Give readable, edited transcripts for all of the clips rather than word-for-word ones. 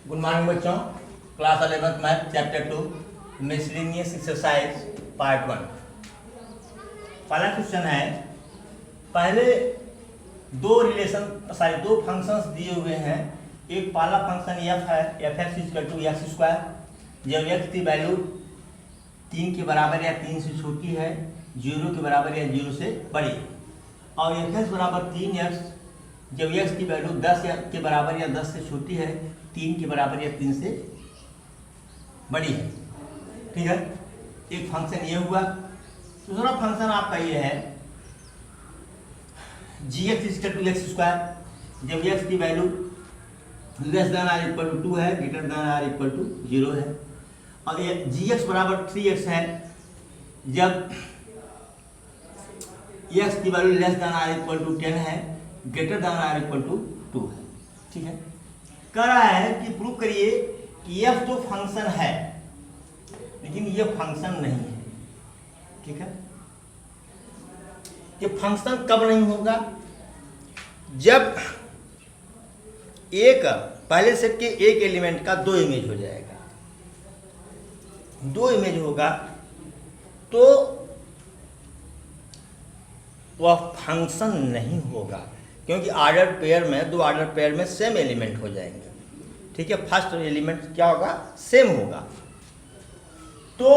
Good morning बच्चों, class 11th math chapter 2 miscellaneous exercise part 1। पहला question है, पहले दो फंक्शंस दिए हुए हैं। एक पहला फंक्शन f है, f(x) = x²। जब x की वैल्यू 3 के बराबर या 3 से छोटी है, 0 के बराबर या 0 से बड़ी है। और f(x) = 3x जब x की वैल्यू 10 के बराबर या 10 से छोटी है, 3 के बराबर या 3 से बड़ी है। ठीक है, एक फंक्शन ये हुआ। दूसरा फंक्शन आपका ये है g(x) = x²। जब x की वैल्यू < 2 है, > 0 है। और ये gx = 3x है जब x की वैल्यू < 10 है, > 2 है। ठीक है, कह रहा है कि प्रूव करिए कि f तो फंक्शन है लेकिन ये फंक्शन नहीं है। ठीक है, ये फंक्शन कब नहीं होगा? जब एक पहले सेट के एक एलिमेंट का 2 इमेज हो जाएगा। 2 इमेज होगा तो वह फंक्शन नहीं होगा, क्योंकि ऑर्डर पेयर में 2 ऑर्डर पेयर में सेम एलिमेंट हो जाएंगे। ठीक है, फर्स्ट एलिमेंट क्या होगा? सेम होगा। तो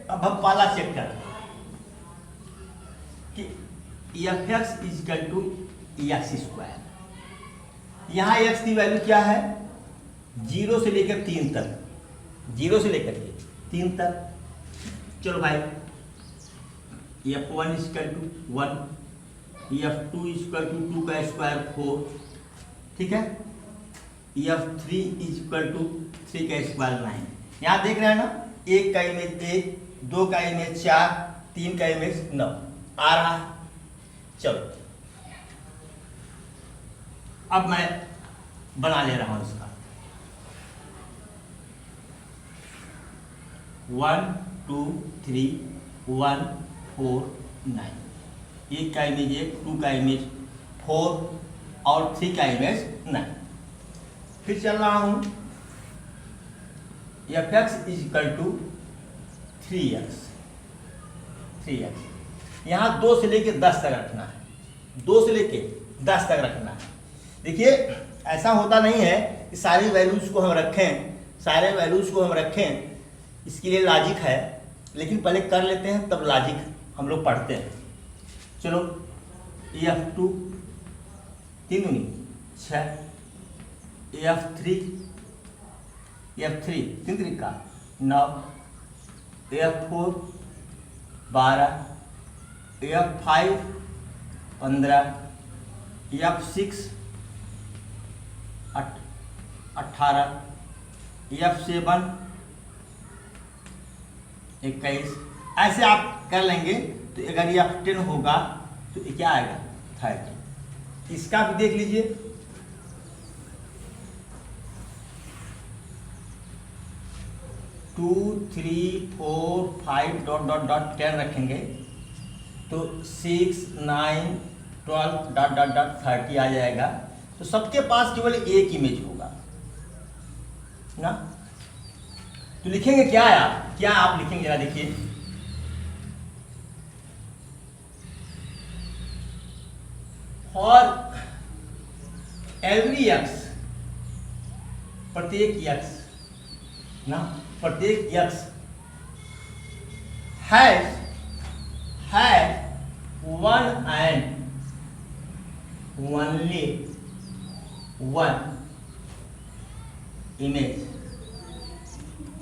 अब हम पहला चेक करें कि f(x) = x²। यहाँ x की वैल्यू क्या है? 0 से लेकर 3 तक। 0 से लेकर 3 तक। चलो भाई, f(1) = 1, f(2) = 2 का स्क्वायर 4। ठीक है, f(3) = 3 का स्क्वायर 9। यहाँ देख रहे हैं ना, 1 का इमेज 1, 2 का इमेज 4, 3 का इमेज 9 आ रहा है। चलो अब मैं बना ले रहा हूं इसका 1 2 3 1 4 9। 1 का इमेज 1, 2 का इमेज 4 और 3 का इमेज 9। फिर चल रहा हूं f(x) = 3x। यहाँ 2 से लेके 10 तक रखना है। 2 से लेके 10 तक रखना है। देखिए, ऐसा होता नहीं है कि सारी वैल्यूज को हम रखें, इसके लिए लॉजिक है, लेकिन पहले कर लेते हैं तब लॉजिक हम लोग पढ़ते हैं। चलो, f(2) 3 दूनी 6, f(3) 3 3 का 9, f(4) 12, f(5) 15, f(6) 18, f(7) 21। ऐसे आप कर लेंगे तो अगर ये f(10) होगा तो ये क्या आएगा? 30। इसका भी देख लीजिए, टू 3 4 5 ... 10 रखेंगे तो 6 9 12 ... 30 आ जाएगा। तो सबके पास केवल एक इमेज होगा ना। तो लिखेंगे क्या आप लिखेंगे जरा देखिए, फॉर एवरी x, प्रत्येक x ना, प्रत्येक x has one and only one image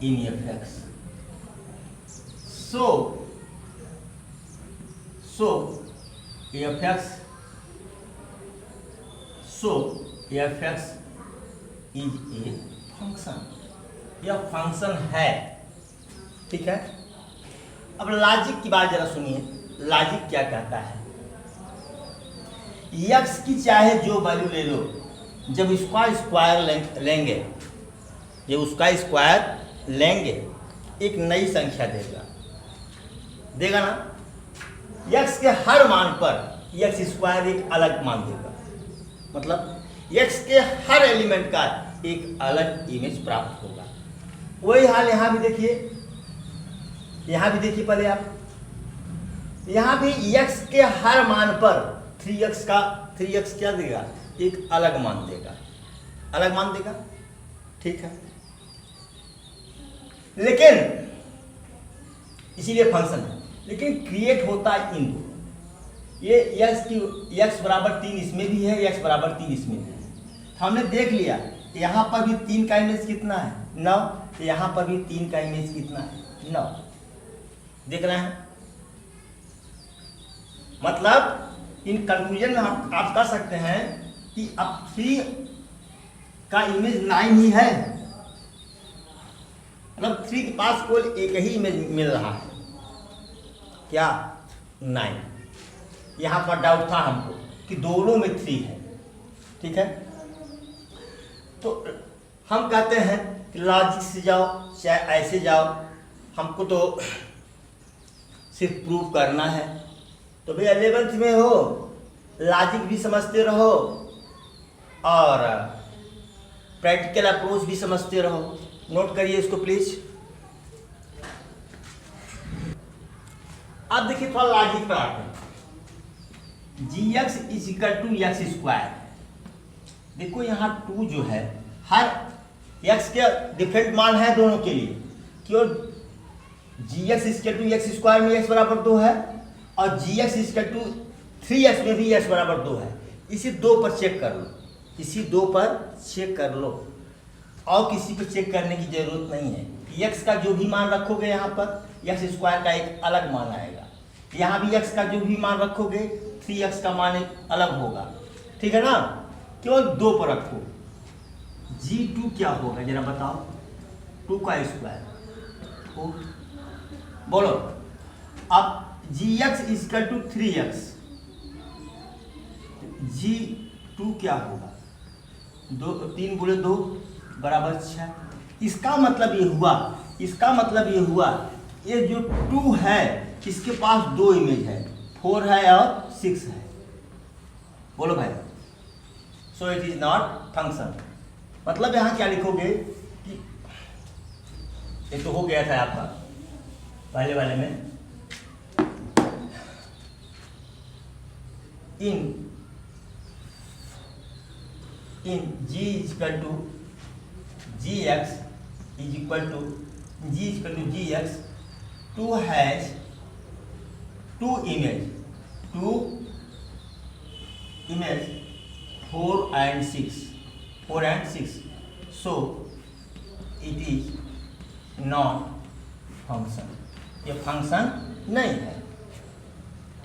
in f(x). So f(x) is a function। यह फंक्शन है। ठीक है, अब लॉजिक की बात जरा सुनिए। लॉजिक क्या कहता है? x की चाहे जो वैल्यू ले लो, जब इसका स्क्वायर लेंगे एक नई संख्या देगा ना। x के हर मान पर x² एक अलग मान देगा। मतलब x के हर एलिमेंट का एक अलग इमेज प्राप्त होगा। वही हाल यहाँ भी देखिए, यहाँ भी देखिए पहले आप, यहाँ भी x के हर मान पर 3x क्या देगा, एक अलग मान देगा, अलग मान देगा, ठीक है। लेकिन इसीलिए फंक्शन है, लेकिन क्रिएट होता है इन दो, ये x बराबर 3 इसमें भी है, x बराबर 3 इसमें भी है। हमने देख लिया यहाँ पर भी 3 का इमेज कितना है, 9, यहाँ पर भी 3 का इमेज कितना है, 9। देख रहे हैं, मतलब इन कंक्लूजन में आप कह सकते हैं कि अब 3 का इमेज 9 ही है, मतलब 3 के पास केवल एक ही इमेज मिल रहा है, क्या, 9। यहाँ पर डाउट था हमको कि दोनों में 3 है, ठीक है। तो हम कहते हैं कि लॉजिक से जाओ चाहे ऐसे जाओ, हमको तो सिर्फ प्रूव करना है। तो भैया 11th में हो, लॉजिक भी समझते रहो और प्रैक्टिकल अप्रोच भी समझते रहो। नोट करिए इसको प्लीज। अब देखिए थोड़ा लॉजिक पर आते हैं। gx is equal to x square. देखो यहाँ 2 जो है, हर x के डिफरेंट मान है दोनों के लिए, क्यों, gx is equal to x square में x बराबर 2 है और gx is equal to 3x में भी x बराबर 2 है। इसी 2 पर चेक कर लो, इसी 2 पर चेक कर लो, और किसी पर चेक करने की जरूरत नहीं है। x का जो भी मान रखोगे यहाँ पर एक्स स्क्वायर का एक अलग मान आएगा, यहाँ भी x का जो भी मान रखोगे 3x का मान एक अलग होगा, ठीक है ना। केवल 2 पर रखो। g2 क्या होगा जरा बताओ, 2 का स्क्वायर, बोलो। अब gx equal to 3x, g2 क्या होगा, 3 गुणे 2 बराबर 6। इसका मतलब ये हुआ, ये जो 2 है इसके पास 2 इमेज है, 4 है और 6 है। बोलो भाई, so it is not function. मतलब यहाँ क्या लिखोगे कि ये तो हो गया था आपका पहले वाले में, इन g equal to gx is equal to gx, 2 has 2 image 4 and 6, so it is not function। ये फंक्शन नहीं है,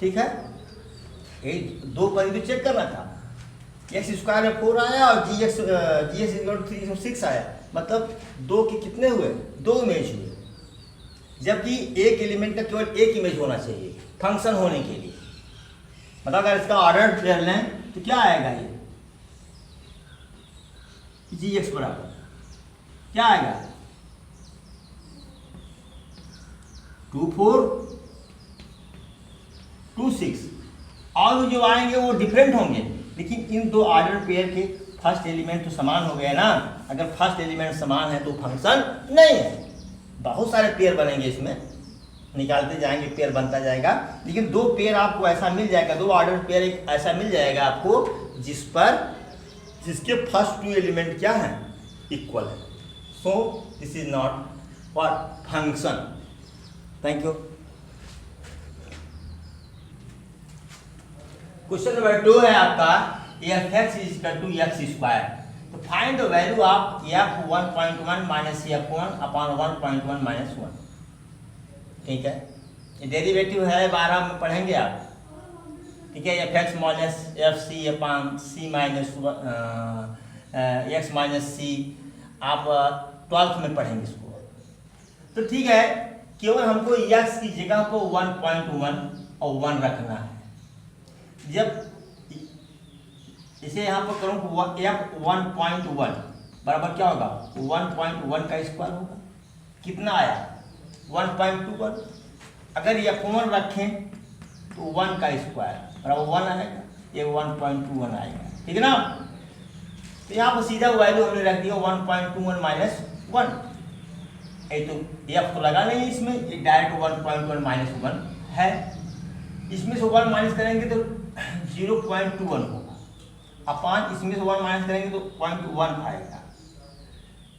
ठीक है। ये 2 पर भी चेक करना था, एक्स स्क्वायर में 4 आया और gx इक्वल टू 3 6 आया, मतलब 2 के कितने हुए, 2 इमेज हुए, जबकि एक एलिमेंट का केवल एक इमेज होना चाहिए फंक्शन होने के लिए। मतलब अगर इसका ऑर्डर ले लें तो क्या आएगा, ये gx बराबर क्या आएगा, 2 4 2 6, और जो आएंगे वो डिफरेंट होंगे, लेकिन इन 2 ऑर्डर पेयर के फर्स्ट एलिमेंट तो समान हो गए ना। अगर फर्स्ट एलिमेंट समान है तो फंक्शन नहीं है। बहुत सारे पेयर बनेंगे, इसमें निकालते जाएंगे पेयर बनता जाएगा, लेकिन 2 पेयर आपको ऐसा मिल जाएगा, 2 ऑर्डर पेयर एक ऐसा मिल जाएगा आपको जिसके फर्स्ट 2 एलिमेंट क्या है, इक्वल है। So this is not for function. Thank you. Question number 2 है आपका, f(x) is equal to x square. तो find the value of f(1.1 minus f(1) upon 1.1 minus 1। ठीक है, ये डेरिवेटिव है, 12 में पढ़ेंगे आप, ठीक है। f(x) minus fc upon c minus x minus c, आप 12th में पढ़ेंगे इसको। तो ठीक है, केवल हमको x की जगह को 1.1 और 1 रखना है। जब इसे यहाँ पर करूँ f(1.1) बराबर क्या होगा, 1.1 का स्क्वायर होगा, कितना आया 1.21। अगर f(1) रखें तो 1 का स्क्वायर बराबर 1 आएगा, ये 1.21 आएगा, ठीक है ना। तो यहाँ पर सीधा वैल्यू हमने रख दिया 1.21 माइनस 1। ये तो एफ तो लगा नहीं इसमें, ये डायरेक्ट 1.1 माइनस 1 है। इसमें से 1 माइनस करेंगे तो 0.21 होगा, अपान इसमें से 1 माइनस करेंगे तो 0.1 आएगा।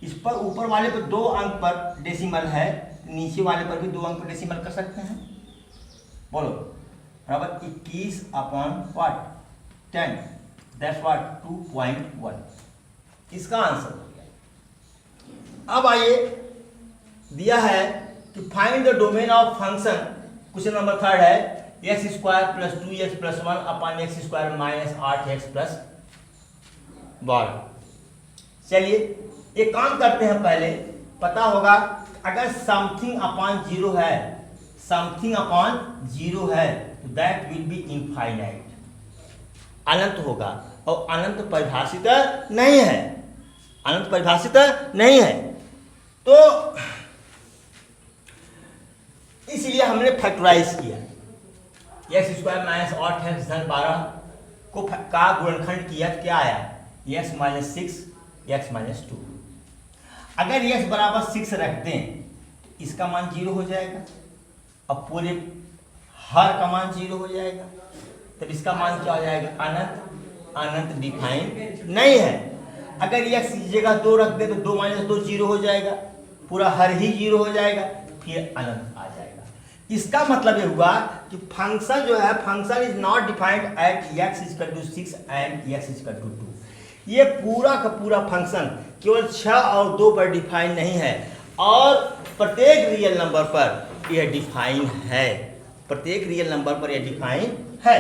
इस पर ऊपर वाले पर 2 अंक पर डेसिमल है, नीचे वाले पर भी 2 अंक पर डेसिमल कर सकते हैं। बोलो बराबर 21 अपॉन व्हाट 10, दैट्स व्हाट 2.1। इसका आंसर हो गया। अब आइए दिया है कि find the domain of function, question number 3 है x square plus 2x plus 1 upon x square minus 8x plus 12। चलिए एक काम करते हैं, पहले पता होगा अगर समथिंग अपॉन 0 है, समथिंग अपॉन 0 है तो दैट विल बी इनफाइनाइट, अनंत होगा, और अनंत परिभाषित नहीं है, अनंत परिभाषित नहीं है। तो इसलिए हमने फैक्टराइज किया, एक्स स्क्वायर माइनस 8x धन 12 को का गुणनखंड किया तो क्या आया x माइनस 6 x माइनस 2। अगर x बराबर 6 रख दें तो इसका मान 0 हो जाएगा, अब पूरे हर का मान 0 हो जाएगा, तब इसका मान क्या हो जाएगा अनंत, अनंत डिफाइन नहीं है। अगर x की जगह 2 रख दे तो 2 माइनस 2 0 हो जाएगा, पूरा हर ही 0 हो जाएगा, फिर अनंत आ जाएगा। इसका मतलब ये हुआ कि फंक्शन जो है, function is not defined at x equal to 6 and x equal to 2। ये पूरा का पूरा फंक्शन केवल 6 और 2 पर डिफाइन नहीं है, और प्रत्येक रियल नंबर पर यह डिफाइन है, प्रत्येक रियल नंबर पर यह डिफाइन है।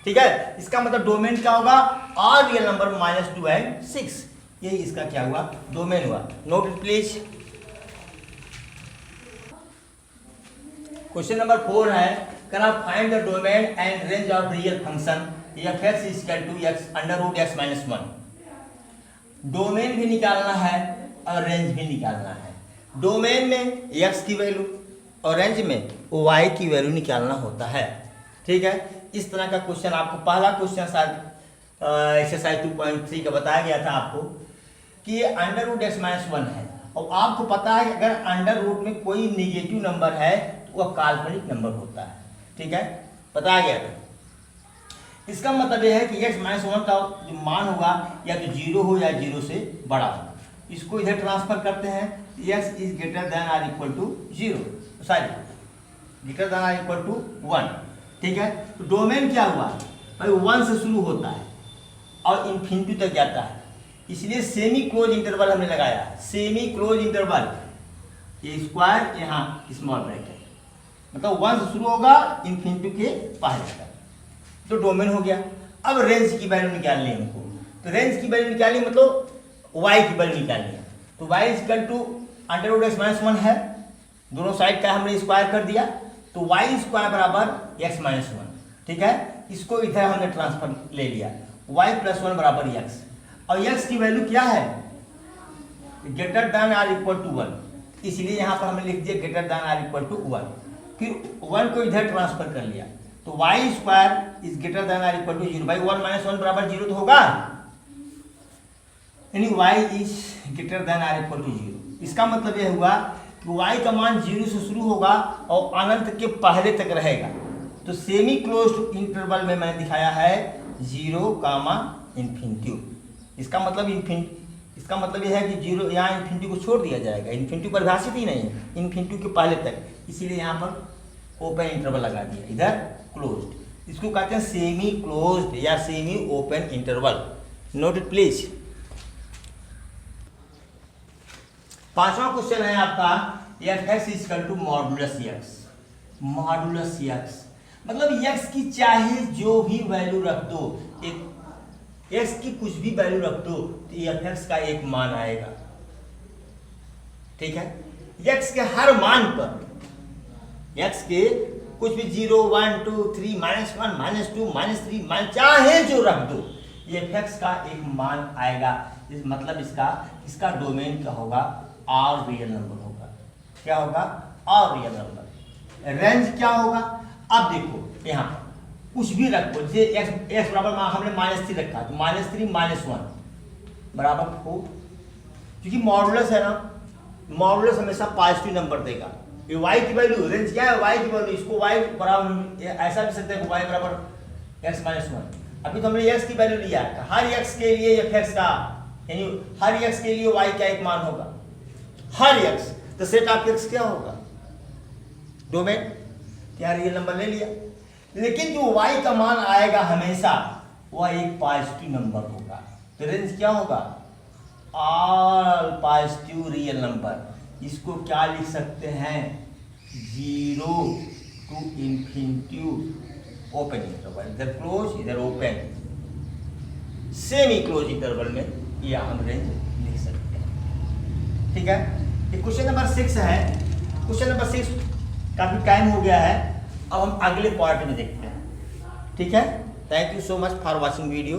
ठीक है, इसका मतलब डोमेन क्या होगा, और रियल नंबर -2 एंड 6, यही इसका क्या हुआ डोमेन हुआ। Note it please. Question number 4 है कैन आप find the domain and range of real function f(x) equal to x√x-1। Domain भी निकालना है और रेंज भी निकालना है। डोमेन में x की वैल्यू और रेंज में y की वैल्यू निकालना होता है। ठीक है, इस तरह का क्वेश्चन आपको पहला क्वेश्चन शायद एक्सरसाइज 2.3 का बताया गया था आपको कि ये √x-1 है, और आपको पता है अगर अंडर रूट में कोई निगेटिव नंबर है तो वह काल्पनिक नंबर होता है। ठीक है, बताया गया था। इसका मतलब यह है कि x-1 का जो मान होगा या तो 0 हो या 0 से बड़ा हो। इसको इधर ट्रांसफर करते हैं, x is greater than or equal to 0, sorry greater than or equal to 1। ठीक है, तो डोमेन क्या हुआ भाई 1 से शुरू होता है और इन्फिनिटी तक जाता है, इसलिए सेमी क्लोज इंटरवल हमने लगाया। सेमी क्लोज इंटरवल ये स्क्वायर यहाँ स्मॉल ब्रैकेट, मतलब 1 से शुरू होगा इन्फिनिटी के पहले तक, तो डोमेन हो गया। अब रेंज की वैल्यू निकालनी है हमको, तो रेंज की वैल्यू निकाली मतलब y की वैल्यू निकालनी है। तो y इक्वल टू √x-1 है, दोनों साइड का हमने स्क्वायर कर दिया, तो y स्क्वायर बराबर x-1। ठीक है, इसको इधर हमने ट्रांसफर ले लिया, y + 1 बराबर x, और x की वैल्यू क्या है greater than or equal to 1, इसलिए यहाँ पर हमने लिख दिया greater than or equal to 1। फिर 1 को इधर ट्रांसफर कर लिया, तो y square is greater than or equal to 0। भाई 1 - 1 बराबर 0 तो होगा, यानी y is greater than or equal to 0। इसका मतलब यह हुआ कि y का मान 0 से शुरू होगा और अनंत के पहले तक रहेगा। तो सेमी क्लोज्ड इंटरवल में मैंने दिखाया है 0, इन्फिनिटी। इसका मतलब यह है कि 0 यहाँ इन्फिनिटी को छोड़ दिया जाएगा, इन्फिनिटी परिभाषित ही नहीं है, इन्फिनिटी के पहले तक, इसीलिए यहाँ पर ओपन इंटरवल लगा दिया, इधर क्लोज्ड। इसको कहते हैं सेमी क्लोज्ड या semi open interval. Note it please. पांचवा क्वेश्चन है आपका f(x) equal to modulus x। Modulus x मतलब x की चाहे जो भी वैल्यू रख दो, x की कुछ भी वैल्यू रख दो तो f(x) का एक मान आएगा। ठीक है, x के हर मान पर, x के कुछ भी 0, 1, 2, 3, -1, -2, -3 चाहे जो रख दो, ये f(x) का एक मान आएगा। इस मतलब इसका डोमेन क्या होगा, और रियल नंबर होगा। क्या होगा, और रियल नंबर। रेंज क्या होगा, अब देखो यहाँ पर कुछ भी रखो, जैसे x बराबर हमने -3 रखा, तो -3, -1 बराबर 4, क्योंकि मॉडुलस है ना, मॉडुलस हमेशा पॉजिटिव नंबर देगा। ये y की वैल्यू, रेंज क्या है, y की वैल्यू, इसको y बराबर ऐसा भी सकते हैं y बराबर x माइनस 1। अभी तो हमने x की वैल्यू लिया, हर x के लिए f(x) का, यानी हर x के लिए y का एक मान होगा, हर x, तो सेट ऑफ x क्या होगा, डोमेन, क्या रियल नंबर ले लिया। लेकिन जो y का मान आएगा हमेशा वह एक पॉजिटिव नंबर होगा, तो रेंज क्या होगा, ऑल पॉजिटिव रियल नंबर। इसको क्या लिख सकते हैं, 0 to infinity ओपन इंटरवल, इधर क्लोज इधर ओपन, सेमी क्लोज इंटरवल में यह हम रेंज लिख सकते हैं। ठीक है, ये क्वेश्चन नंबर 6 है। क्वेश्चन नंबर 6 काफी टाइम हो गया है, अब हम अगले पार्ट में देखते हैं। ठीक है, thank you so much for watching video.